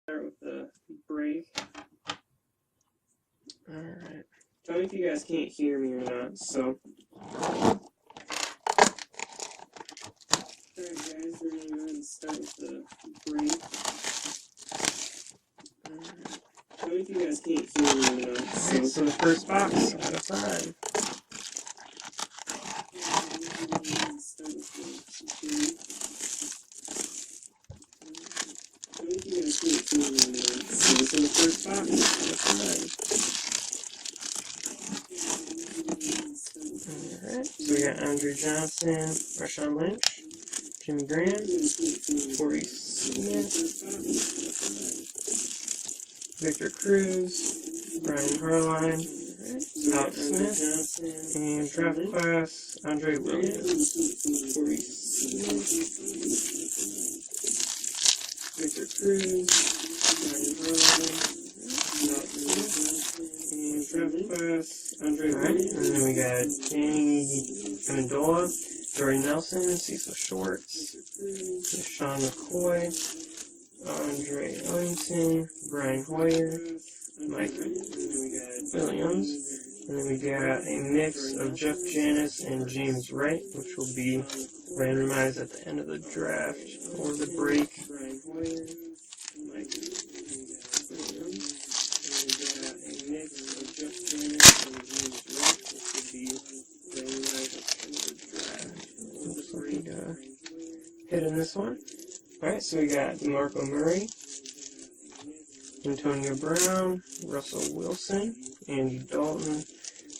Start with the break. Alright. Tell me if you guys can't hear me or not, so. Alright guys, we're going to go ahead and start with the break. Alright. Tell me if you guys can't hear me or not, so. So the first box out of 5. So the first box out of 5. Alright, so we got Andre Johnson, Marshawn Lynch, Jimmy Graham, Corey Smith, Victor Cruz, Brian Harline, Alex Smith, and draft class Andre Williams. Corey Smith, Victor Cruz, Brian Harline, Alex Smith, and draft class Andre Williams. And then we got Danny Amendola, Jordy Nelson, Cecil Shorts, Sean McCoy, Andre Ellington, Brian Hoyer, Mike Williams, and then we got a mix of Jeff Janis and James Wright, which will be randomized at the end of the draft or the break. Brian Hoyer, Mike Williams, and we got a mix of Jeff Janis and James Wright, which will be randomized at the end of the draft. Looks like we got a hit in this one. Alright, so we got DeMarco Murray, Antonio Brown, Russell Wilson, Andy Dalton,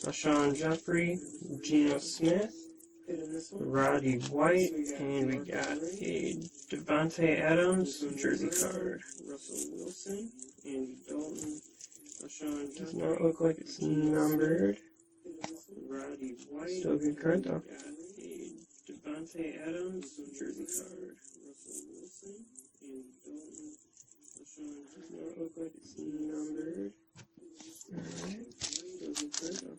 Alshon Jeffrey, Geno Smith, Roddy White, and we got a Devontae Adams jersey card. Russell Wilson, Andy Dalton, Alshon Jeffrey. Does not look like it's numbered. Roddy White. Still a good card though. Devontae Adams jersey card. Russell Wilson, Andy Dalton, Alshon does not look like it's numbered. Alright, still a good card though.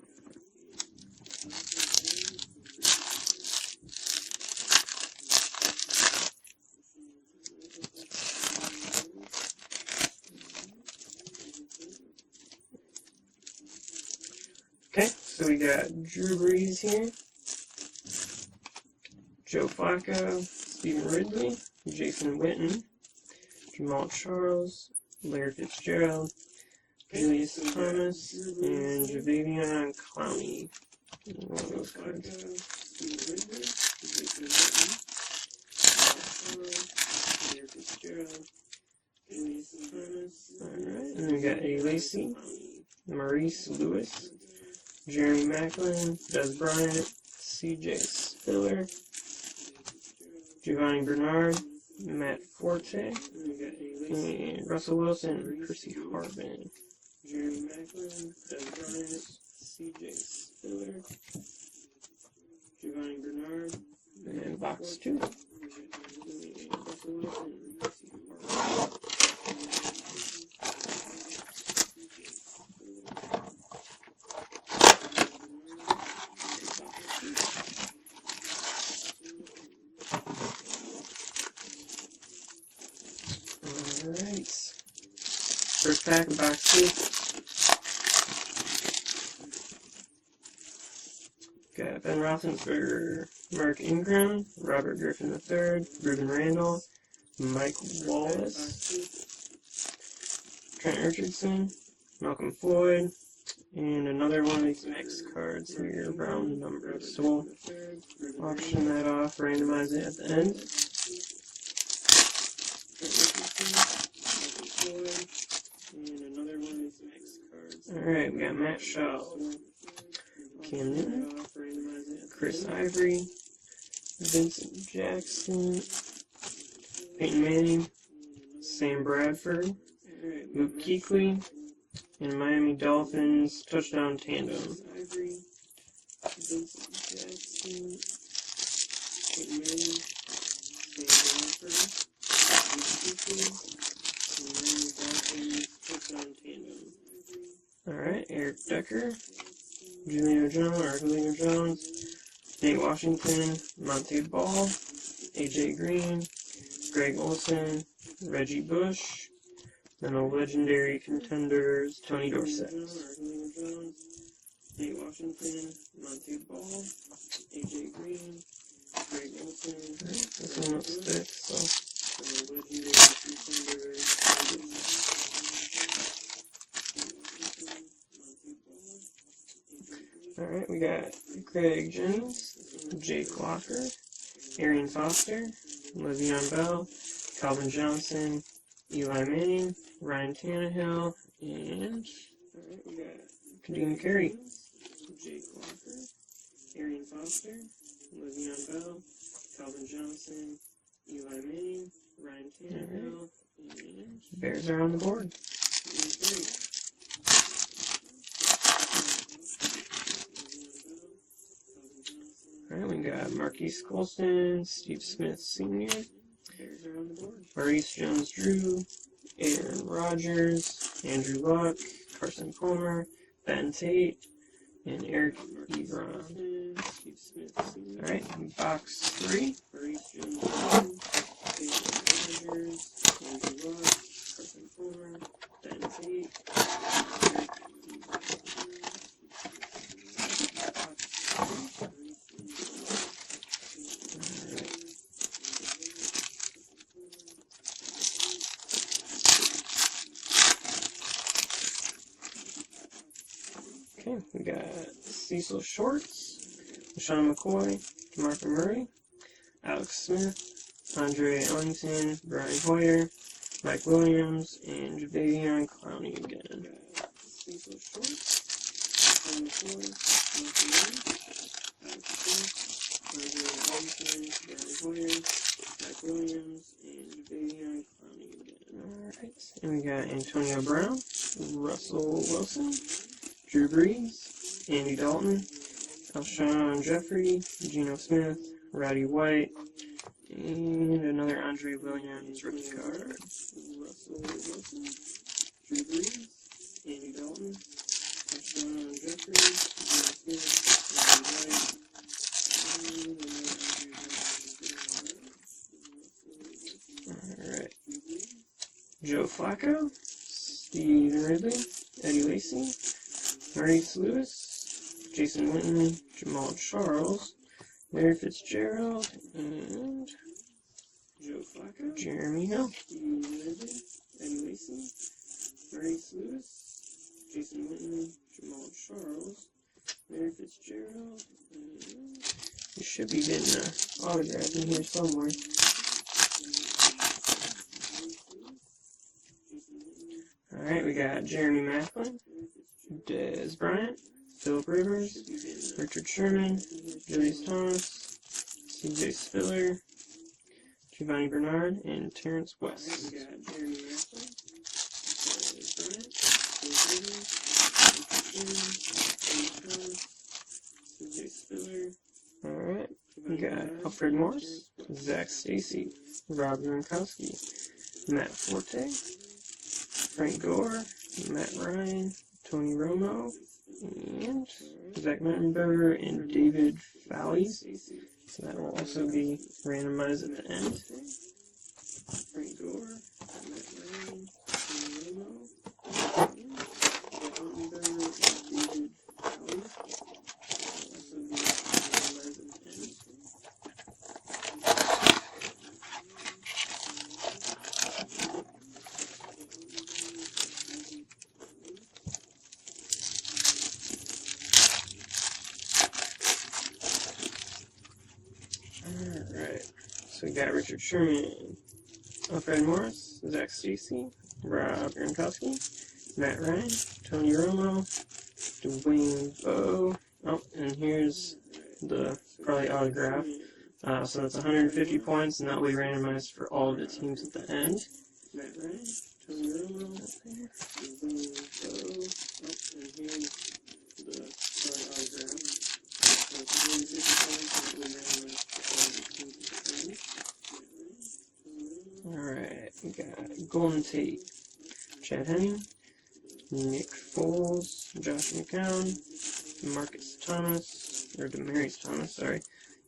Okay, so we got Drew Brees here, Joe Flacco, Stephen Ridley, Jason Witten, Jamal Charles, Larry Fitzgerald, Julius Thomas, and Jadeveon Clowney. One of those cards. Alright, and then we got A. Lacy, Maurice Lewis, Jeremy Maclin, Des Bryant, C.J. Spiller, Giovanni Bernard, Matt Forte, and Russell Wilson, and Chrissy Harvin. Jeremy Maclin, Des Bryant, C.J. Spiller, Giovanni Bernard, and box 2. Russell Wilson, and Chrissy Harvin. Alright. First pack of box 2. Got Ben Roethlisberger, Mark Ingram, Robert Griffin III, Ruben Randall, Mike Wallace, Trent Richardson, Malcolm Floyd, and another one of these mixed cards here, round numbers. So we'll auction that off, randomize it at the end. Alright, we got Matt Shaw, Cam Newton, Chris Ivory, Vincent Jackson, Peyton Manning, Sam Bradford, Luke Kuechly, and Miami Dolphins touchdown tandem. Alright, Eric Decker, Julio Jones, Nate Washington, Monte Ball, AJ Green, Greg Olson, Reggie Bush, Then a legendary Contenders, Tony Dorsett. Nate Washington, Monty Ball, AJ Green, Greg Olson. This one looks thick, so. And a legendary Contenders, Alright, we got Greg Jennings, Jake Locker, Arian Foster, Le'Veon Bell, Calvin Johnson, Eli Manning, Ryan Tannehill, and alright, we got Kadeem Carey, Jake Locker, Arian Foster, Le'Veon Bell, Calvin Johnson, Eli Manning, Ryan Tannehill, and Bears are on the board. Alright, we got Marquise Colston, Steve Smith Sr., Maurice Jones-Drew, Aaron Rodgers, Andrew Luck, Carson Palmer, Ben Tate, and Eric Ebron. Alright, box 3. Maurice Jones-Drew, Aaron Rodgers, Andrew Luck, Carson Palmer, Ben Tate, Eric Okay, we got Cecil Shorts, Sean McCoy, DeMarco Murray, Alex Smith, Andre Ellington, Brian Hoyer, Mike Williams, and Jadeveon Clowney again. Cecil Shorts, Sean McCoy, Marco Murray, Alex Smith, Andre Ellington, Brian Hoyer, Mike Williams, and Jadeveon Clowney again. Alright, and we got Antonio Brown, Russell Wilson, Drew Brees, Andy Dalton, Alshon Jeffrey, Geno Smith, Roddy White, and another Andre Williams rookie card. Russell Wilson, Drew Brees, Andy Dalton, Alshon Jeffrey, Geno Smith, Roddy White, and another Andre Alright. Joe Flacco, Steve Ridley, Eddie Lacy, Maurice Lewis, Jason Witten, Jamal Charles, Larry Fitzgerald, and Joe Flacco, Jeremy Hill, Steve Ridley, Eddie Lacy, Maurice Lewis, Jason Witten, Jamal Charles, Larry Fitzgerald, and you should be getting an autograph in here somewhere. Alright, we got Jeremy Maclin, Dez Bryant, Philip Rivers, Richard Sherman, Julius Thomas, CJ Spiller, Giovanni Bernard, and Terrence West. We got Jeremy Maclin, Dez Bryant, Philip Rivers, Richard Sherman, CJ Spiller. Alright, we got Alfred Morris, Zach Stacy, Rob Gronkowski, Matt Forte, Frank Gore, Matt Ryan, Tony Romo, and Zach Mettenberger and David Fowley. So that will also be randomized at the end. Frank Gore, Matt Ryan, Tony Romo, and Zach Mettenberger and David Fowley. Also be randomized at the end. Alright, so we got Richard Sherman, Alfred Morris, Zach Stacy, Rob Gronkowski, Matt Ryan, Tony Romo, Dwayne Bowe. Oh, and here's the probably autograph. So that's 150 points, and that will be randomized for all of the teams at the end. Matt Ryan, Tony Romo, Dwayne Bowe. Oh, and here's the probably autograph. So it's 150 points, and that will be randomized for all of the teams at the end. Alright, we got Golden Tate, Chad Henning, Nick Foles, Josh McCown, Demaryius Thomas,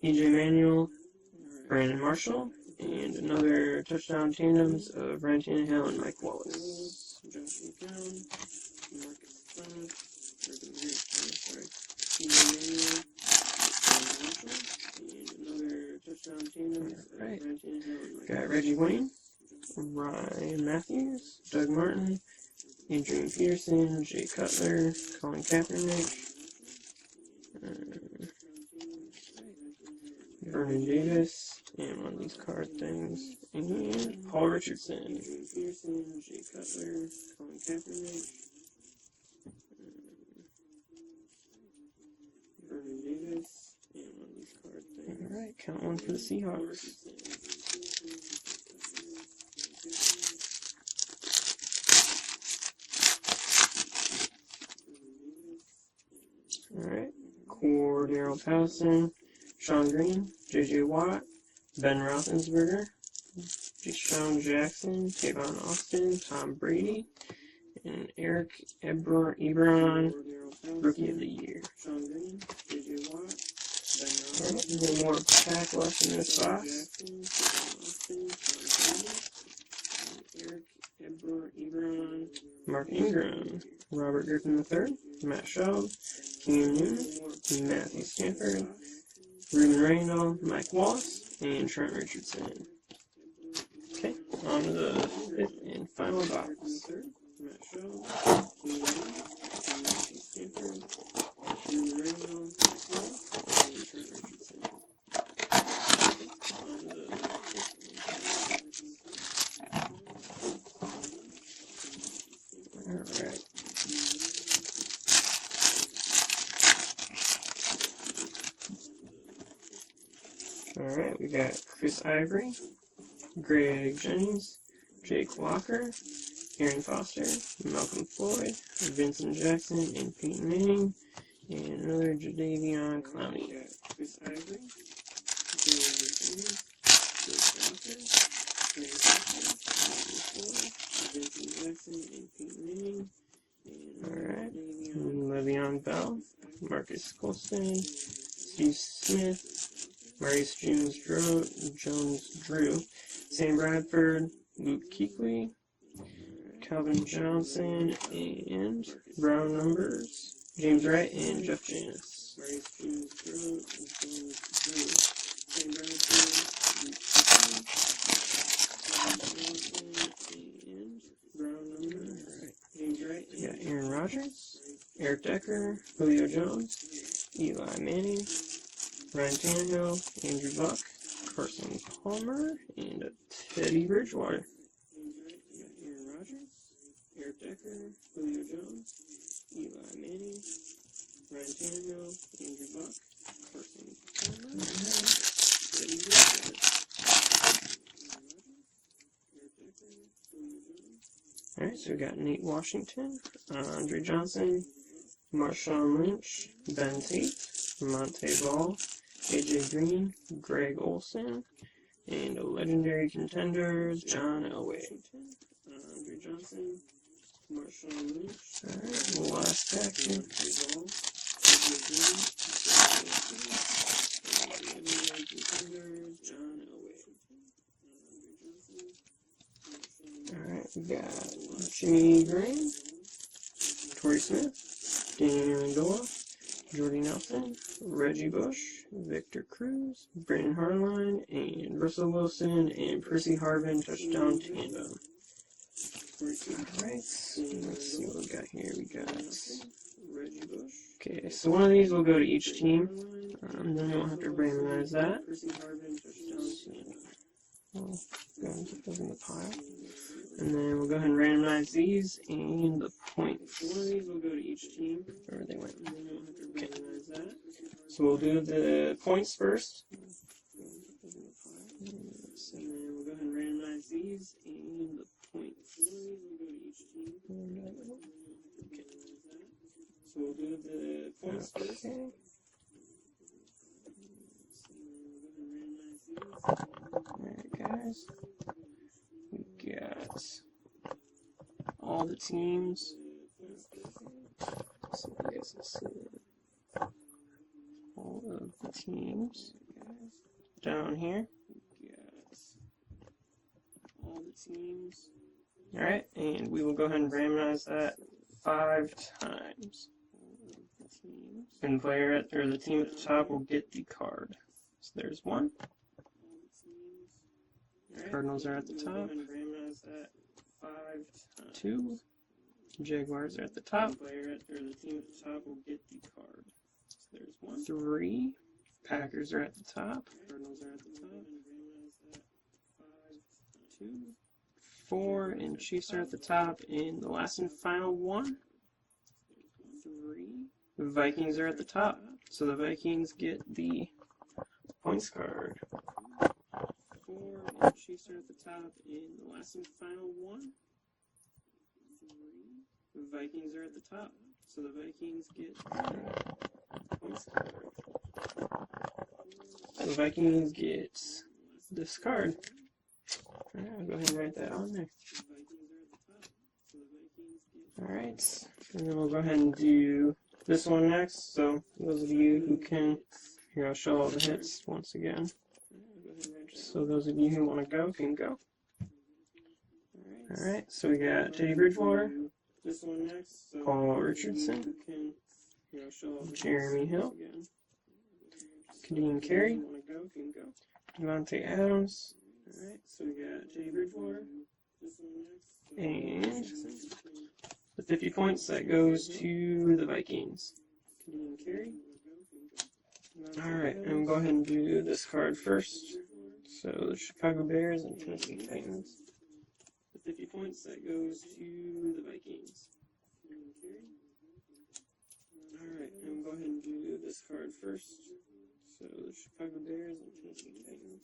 EJ Manuel, Brandon Marshall, and another touchdown tandems of Ryan Tannehill and Mike Wallace. Brown, Marcus Thumb, sorry, Emmanuel, and another touchdown tandem. Right. Got Reggie Wayne, Ryan Matthews, Doug Martin, Adrian Peterson, Jay Cutler, Colin Kaepernick, Vernon Davis, and one of these card things, and Paul Richardson, Adrian Peterson, Jay Cutler, Colin Kaepernick, Vernon Davis, and one of these card things. Alright, count one for the Seahawks. Alright, Cordero Patterson, Sean Green, J.J. Watt, Ben Roethlisberger, Deshaun Jackson, Tavon Austin, Tom Brady, and Eric Ebron, Rookie of the Year. Sean Green, J.J. Watt, Ben Roethlisberger. One more pack left in this box. Eric Ebron, Mark Ingram, Robert Griffin III, Matt Schaub, Cam Newton, Matthew Stafford, Ruben Randall, Mike Wallace, and Trent Richardson. Okay, on to the fifth and final box. Matt Schaub, Cam Newton, Matthew Stafford, Ruben Randall, Mike Wallace, and Trent Richardson. On to the Alright. Alright, we got Chris Ivory, Greg Jennings, Jake Walker, Aaron Foster, Malcolm Floyd, Vincent Jackson, and Peyton Manning, and another Jadeveon Clowney. We got Chris Ivory, Greg Jennings, Jake Walker, Aaron Foster, Malcolm Floyd, Vincent Jackson, and Peyton Manning. Alright, Le'Veon Bell, Marcus Colston, Steve Smith, Maurice Jones-Drew, Sam Bradford, Luke Kuechly, Calvin Johnson, and Brown Numbers, James Wright, and Jeff Janis. Maurice Jones-Drew, Sam Bradford, Luke Kuechly, Calvin Johnson, and Brown Numbers, James Wright. We got Aaron Rodgers, Eric Decker, Julio Jones, Eli Manning, Ryan Tannehill, Andrew Luck, Carson Palmer, and a Teddy Bridgewater. Aaron Rodgers, Eric Decker, Julio Jones, Eli Manning, Ryan Tannehill, Andrew Luck, Carson Palmer, Teddy Bridgewater. Alright, so we got Nate Washington, Andre Johnson, Marshawn Lynch, Ben Tate, Monte Ball, AJ Green, Greg Olsen, and a legendary contenders, John Elway. Andre Johnson, Marshawn Lynch. Alright, the last pack here. AJ Green, legendary contenders, John Elway. Alright, we got Jimmy Graham, Torrey Smith, Daniel Amendola, Jordy Nelson, Reggie Bush, Victor Cruz, Brandon Harline, and Russell Wilson, and Percy Harvin touchdown tandem. Alright, let's see what we got here. We got Reggie Bush. Okay, so one of these will go to each team. Then we won't have to randomize that. We'll go ahead and put those in the pile. And then we'll go ahead and randomize these and the points. One of these will go to each team. Wherever they went. Okay. So we'll do the points first. And then we'll go ahead and randomize these and the points. One of these will go to each team. Okay. So we'll do the points first. Alright, guys. We got all the teams. So you guys can see all of the teams down here. We got all the teams Alright, and we will go ahead and randomize that 5 times. And the team at the top will get the card. So there's 1. Cardinals are at the top. 2. Jaguars are at the top. The team at the top will get the card. So there's 1. 3. Packers are at the top. Cardinals are at the top. 2. 4, and Chiefs are at the top. And the last and final one. 3. The Vikings are at the top. So the Vikings get the points card. 4, and Chiefs are at the top. And the last and final one. 3. The Vikings are at the top. So the Vikings get the points card. The Vikings get this card. Alright, I'll go ahead and write that on there. Alright, and then we'll go ahead and do this one next. So, those of you who can, here I'll show all the hits once again. So, those of you who want to go can go. Alright, so we got Teddy Bridgewater, Paul Richardson, Jeremy Hill, Kadeem Carey, Devontae Adams, so we got Teddy Bridgewater, and the 50 points that goes to the Vikings. Alright, and we'll go ahead and do this card first. So the Chicago Bears and Tennessee Titans. The 50 points that goes to the Vikings. Alright, and we'll go ahead and do this card first. So the Chicago Bears and Tennessee Titans.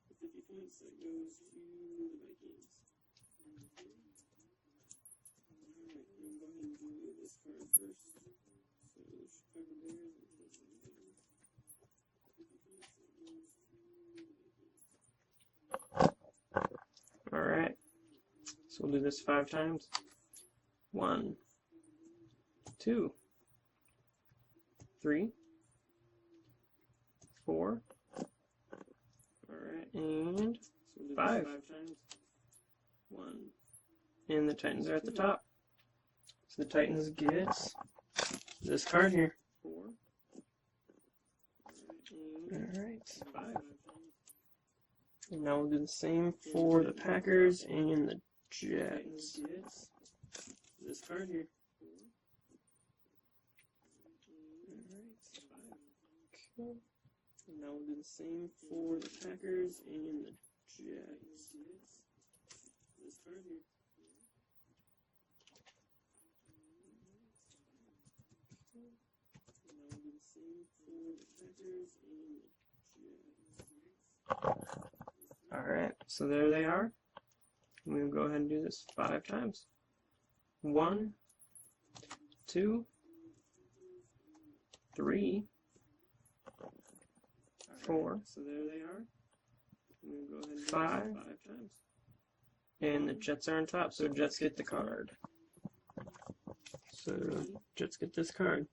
The 50 points that goes to the Vikings. Alright, and we'll go ahead and do this card first. So the Chicago Bears and Tennessee Titans. Alright, so we'll do this 5 times. 1, 2, 3, 4. Alright, and 5 times. 1. And the Titans are at the top. So the Titans get this card here. 4. Alright, 5. And now we'll do the same for the Packers and the Jets. This card here. Okay. And now we'll do the same for the Packers and the Jets. This card here. Okay. And now we'll do the same for the Packers and the Jets. Alright, so there they are. We'll go ahead and do this 5 times. 1, 2, 3, 4. So there they are. We'll go ahead and do 5 times. And the Jets are on top, so Jets get the card. So Jets get this card.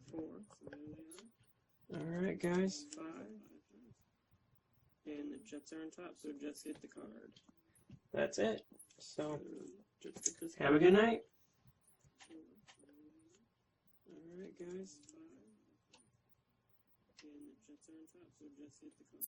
4. So there they are. Alright, guys. 5. And the Jets are on top, so Jets get the card. That's it. So, have a good night. Alright, guys. And the Jets are on top, so Jets get the card.